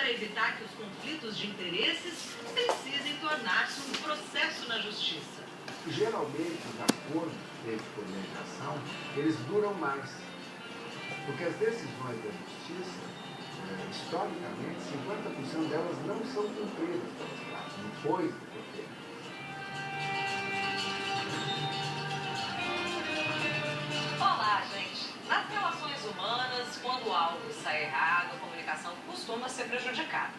para evitar que os conflitos de interesses precisem tornar-se um processo na justiça. Geralmente, os acordos feitos por mediação, eles duram mais. Porque as decisões da justiça, historicamente, 50% delas não são cumpridas pelas partes, depois do processo. Olá, gente. Nas relações humanas, quando algo sai errado, a comunicação costuma ser prejudicada.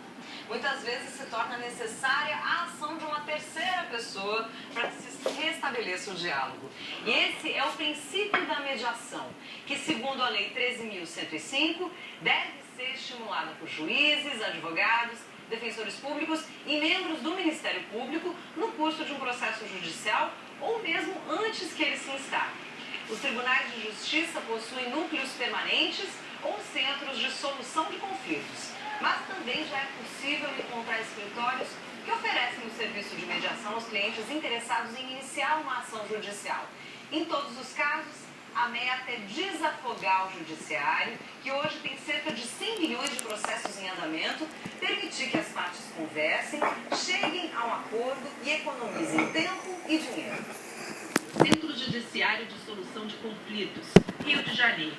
Muitas vezes se torna necessária a ação de uma terceira pessoa para que se restabeleça o diálogo. E esse é o princípio da mediação, que, segundo a Lei 13.105, deve ser estimulada por juízes, advogados, defensores públicos e membros do Ministério Público no curso de um processo judicial ou mesmo antes que ele se instale. Os tribunais de justiça possuem núcleos permanentes ou centros de solução de conflitos, mas também já é possível encontrar escritórios que oferecem o serviço de mediação aos clientes interessados em iniciar uma ação judicial. Em todos os casos, a meta é desafogar o judiciário, que hoje tem cerca de 100 milhões de processos em andamento, permitir que as partes conversem, cheguem a um acordo e economizem tempo e dinheiro. Centro Judiciário de Solução de Conflitos, Rio de Janeiro.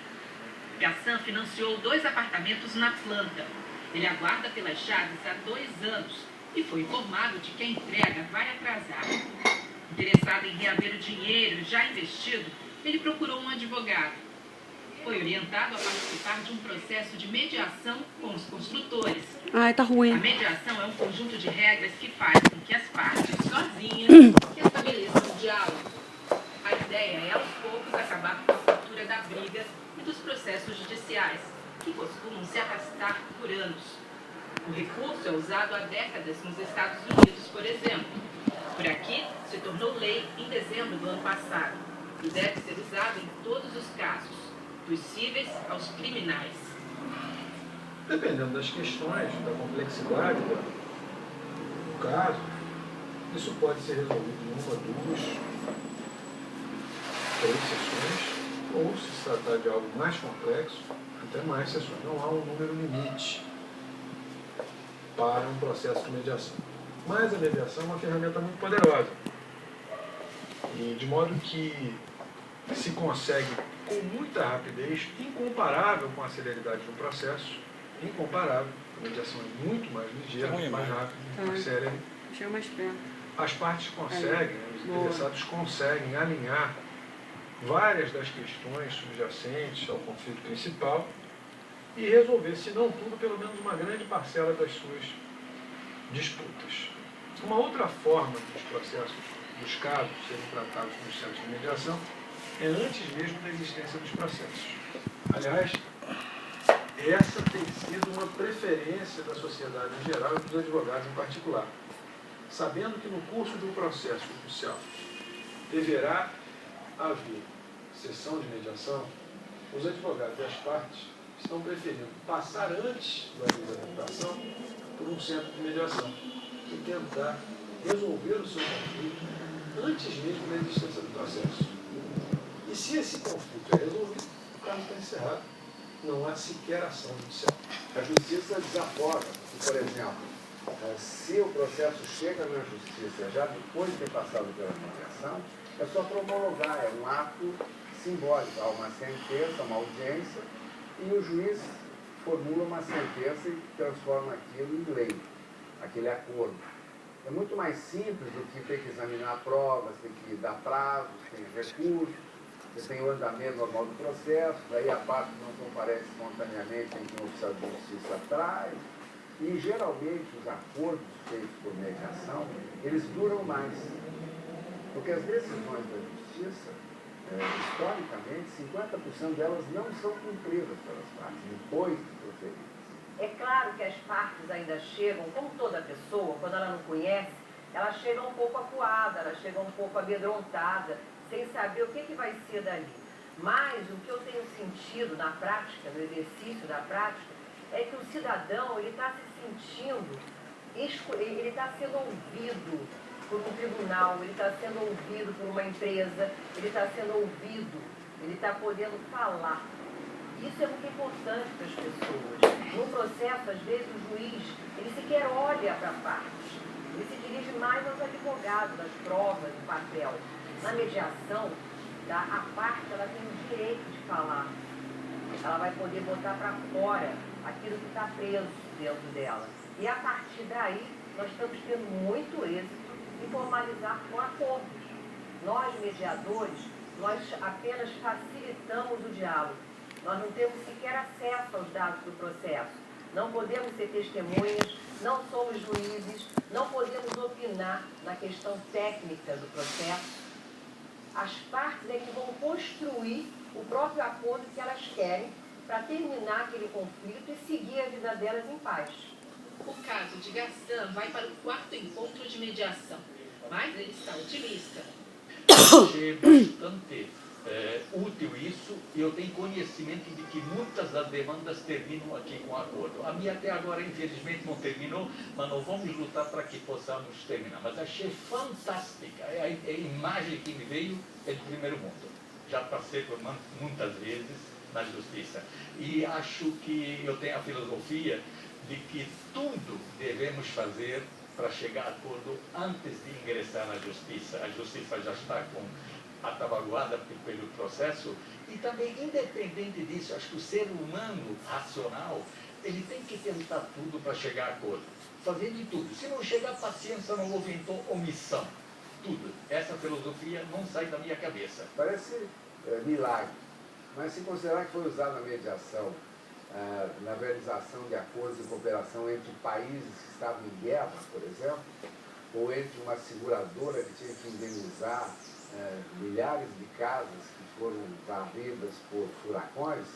Gassan financiou 2 apartamentos na planta. Ele aguarda pelas chaves há 2 anos e foi informado de que a entrega vai atrasar. Interessado em reaver o dinheiro já investido, ele procurou um advogado. Foi orientado a participar de um processo de mediação com os construtores. Ai, tá ruim. A mediação é um conjunto de regras que faz com que as partes, sozinhas, restabeleçam o diálogo. A ideia é, aos poucos, acabar com a cultura da briga e dos processos judiciais, que costumam se arrastar por anos. O recurso é usado há décadas nos Estados Unidos, por exemplo. Por aqui, se tornou lei em dezembro do ano passado e deve ser usado em todos os casos, dos cíveis aos criminais. Dependendo das questões, da complexidade do caso, isso pode ser resolvido em 1, 2, 3 sessões, ou, se se tratar de algo mais complexo, até mais sessões. Não há um número limite para um processo de mediação. Mas a mediação é uma ferramenta muito poderosa. E de modo que se consegue com muita rapidez, incomparável com a celeridade de um processo, incomparável. A mediação é muito mais ligeira, muito mais rápida, mais célere. Chega mais perto. As partes conseguem, os interessados conseguem alinhar várias das questões subjacentes ao conflito principal e resolver, se não tudo, pelo menos uma grande parcela das suas disputas. Uma outra forma dos processos, dos casos serem tratados nos centros de mediação é antes mesmo da existência dos processos. Aliás, essa tem sido uma preferência da sociedade em geral e dos advogados em particular. Sabendo que no curso de um processo judicial deverá haver sessão de mediação, os advogados e as partes estão preferindo passar antes do aviso da imputação por um centro de mediação e tentar resolver o seu conflito antes mesmo da existência do processo. E se esse conflito é resolvido, o caso está encerrado. Não há sequer ação judicial. A justiça desafoga, por exemplo, se o processo chega na justiça já depois de ter passado pela mediação, é só para homologar, é um ato simbólico, há uma sentença, uma audiência, e o juiz formula uma sentença e transforma aquilo em lei, aquele acordo. É muito mais simples do que ter que examinar provas, ter que dar prazos, tem recursos, você tem o andamento normal do processo, daí a parte não comparece espontaneamente em que o oficial de justiça traz, e geralmente os acordos feitos por mediação, eles duram mais. Porque as decisões da justiça, historicamente, 50% delas não são cumpridas pelas partes, depois de proferidas. É claro que as partes ainda chegam, como toda pessoa, quando ela não conhece, ela chega um pouco acuada, ela chega um pouco amedrontada, sem saber o que vai ser dali. Mas o que eu tenho sentido na prática, no exercício da prática, é que o cidadão está se sentindo, ele está sendo ouvido por um tribunal, ele está sendo ouvido por uma empresa, ele está sendo ouvido, ele está podendo falar. Isso é muito importante para as pessoas. No processo, às vezes, o juiz, ele sequer olha para a parte. Ele se dirige mais aos advogados, às provas, do papel. Na mediação, a parte ela tem o direito de falar. Ela vai poder botar para fora aquilo que está preso dentro dela. E a partir daí, nós estamos tendo muito êxito em formalizar com acordos. Nós, mediadores, nós apenas facilitamos o diálogo. Nós não temos sequer acesso aos dados do processo. Não podemos ser testemunhas, não somos juízes, não podemos opinar na questão técnica do processo. As partes é que vão construir o próprio acordo que elas querem para terminar aquele conflito e seguir a vida delas em paz. O caso de Gassan vai para o 4º encontro de mediação, mas ele está otimista. Achei bastante útil isso, e eu tenho conhecimento de que muitas das demandas terminam aqui com acordo. A minha até agora, infelizmente, não terminou, mas nós vamos lutar para que possamos terminar. Mas achei fantástica. A imagem que me veio é do primeiro mundo. Já passei por muitas vezes na justiça. E acho que eu tenho a filosofia de que tudo devemos fazer para chegar a acordo antes de ingressar na justiça. A justiça já está atabaguada pelo processo, e também, independente disso, acho que o ser humano racional, ele tem que tentar tudo para chegar a acordo. Fazer de tudo. Se não chegar, paciência, não houve então omissão. Tudo. Essa filosofia não sai da minha cabeça. Parece milagre, mas se considerar que foi usada a mediação na realização de acordos de cooperação entre países que estavam em guerra, por exemplo, ou entre uma seguradora que tinha que indenizar milhares de casas que foram varridas por furacões,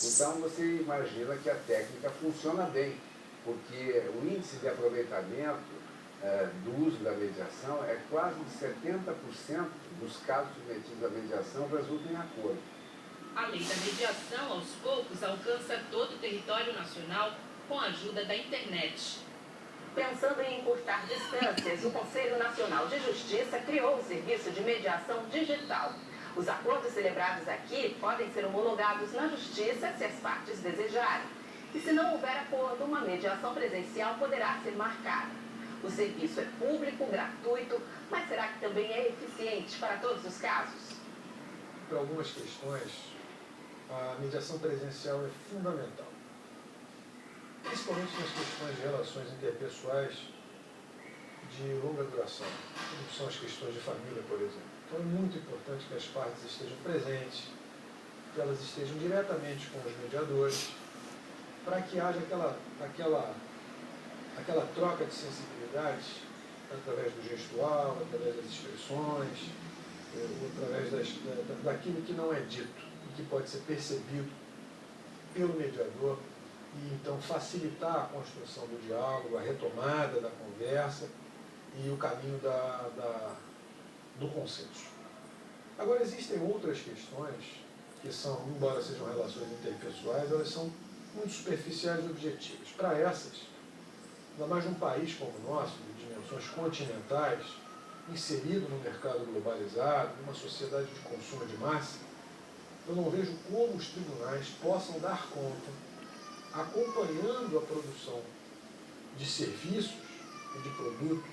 então você imagina que a técnica funciona bem, porque o índice de aproveitamento do uso da mediação é quase de 70% dos casos submetidos à mediação resultam em acordo. A lei da mediação, aos poucos, alcança todo o território nacional com a ajuda da internet. Pensando em encurtar distâncias, o Conselho Nacional de Justiça criou o Serviço de Mediação Digital. Os acordos celebrados aqui podem ser homologados na Justiça se as partes desejarem. E se não houver acordo, uma mediação presencial poderá ser marcada. O serviço é público, gratuito, mas será que também é eficiente para todos os casos? Para algumas questões, a mediação presencial é fundamental, principalmente nas questões de relações interpessoais de longa duração, como são as questões de família, por exemplo. Então é muito importante que as partes estejam presentes, que elas estejam diretamente com os mediadores, para que haja aquela troca de sensibilidades através do gestual, através das expressões, através daquilo que não é dito e que pode ser percebido pelo mediador, e então facilitar a construção do diálogo, a retomada da conversa e o caminho do consenso. Agora, existem outras questões que são, embora sejam relações interpessoais, elas são muito superficiais e objetivas. Para essas, ainda mais num país como o nosso, de dimensões continentais, inserido no mercado globalizado, numa sociedade de consumo de massa, eu não vejo como os tribunais possam dar conta, acompanhando a produção de serviços e de produtos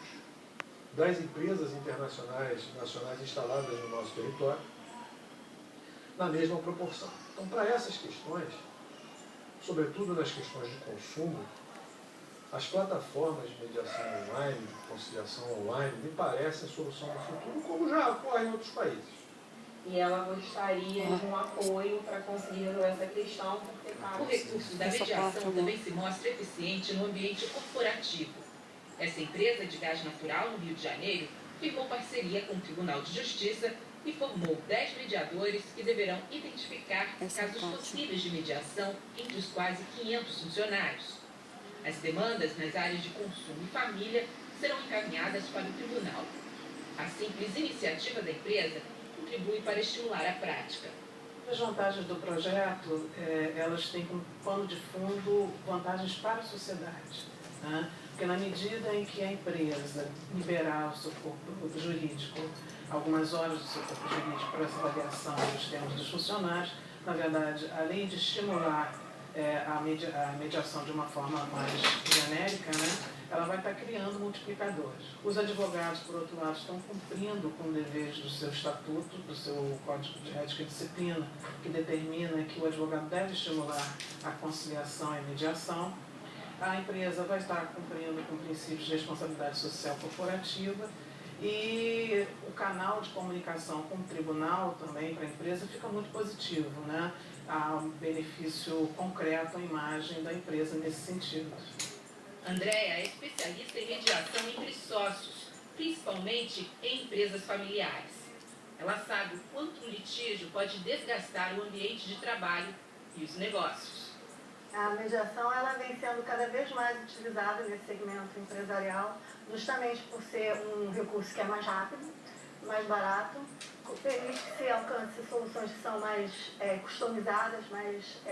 das empresas internacionais, nacionais instaladas no nosso território, na mesma proporção. Então, para essas questões, sobretudo nas questões de consumo, as plataformas de mediação online, de conciliação online, me parecem a solução do futuro, como já ocorre em outros países. E ela gostaria de um apoio para conseguir resolver essa questão, porque O recurso da mediação também se mostra eficiente no ambiente corporativo. Essa empresa de gás natural no Rio de Janeiro firmou parceria com o Tribunal de Justiça e formou 10 mediadores que deverão identificar casos possíveis de mediação entre os quase 500 funcionários. As demandas nas áreas de consumo e família serão encaminhadas para o tribunal. A simples iniciativa da empresa contribui para estimular a prática. As vantagens do projeto, elas têm como pano de fundo vantagens para a sociedade, né? Porque na medida em que a empresa liberar o seu corpo jurídico, algumas horas do seu corpo jurídico para essa avaliação dos termos dos funcionários, na verdade, além de estimular a mediação de uma forma mais genérica, né, ela vai estar criando multiplicadores. Os advogados, por outro lado, estão cumprindo com deveres do seu estatuto, do seu Código de Ética e Disciplina, que determina que o advogado deve estimular a conciliação e a mediação. A empresa vai estar cumprindo com princípios de responsabilidade social corporativa e o canal de comunicação com o tribunal também para a empresa fica muito positivo, né? Há um benefício concreto à imagem da empresa nesse sentido. Andréa é especialista em mediação entre sócios, principalmente em empresas familiares. Ela sabe o quanto o litígio pode desgastar o ambiente de trabalho e os negócios. A mediação ela vem sendo cada vez mais utilizada nesse segmento empresarial, justamente por ser um recurso que é mais rápido, mais barato, permite que se alcance soluções que são mais customizadas, mas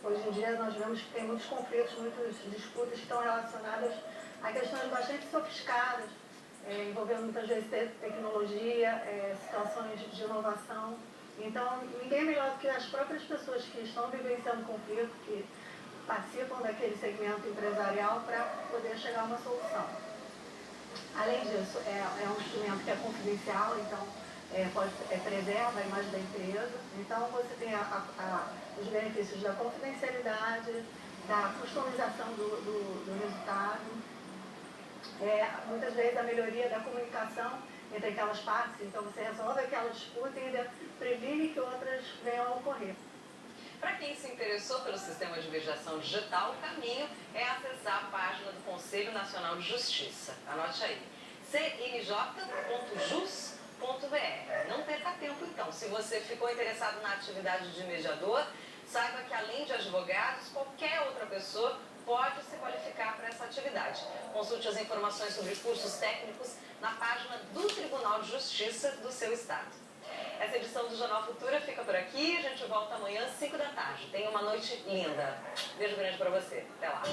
hoje em dia nós vemos que tem muitos conflitos, muitas disputas que estão relacionadas a questões bastante sofisticadas, envolvendo muitas vezes tecnologia, situações de inovação. Então, ninguém é melhor do que as próprias pessoas que estão vivenciando conflito, que participam daquele segmento empresarial para poder chegar a uma solução. Além disso, é um instrumento que é confidencial, então preserva a imagem da empresa. Então, você tem os benefícios da confidencialidade, da customização do resultado, muitas vezes a melhoria da comunicação entre aquelas partes. Então, você resolve aquela disputa e ainda previne que outras venham a ocorrer. Para quem se interessou pelo sistema de mediação digital, o caminho é acessar a página do Conselho Nacional de Justiça. Anote aí, cnj.jus.br. Não perca tempo, então. Se você ficou interessado na atividade de mediador, saiba que, além de advogados, qualquer outra pessoa pode se qualificar para essa atividade. Consulte as informações sobre cursos técnicos na página do Tribunal de Justiça do seu estado. Essa edição do Jornal Futura fica por aqui. A gente volta amanhã às 5 da tarde. Tenha uma noite linda. Beijo grande para você. Até lá.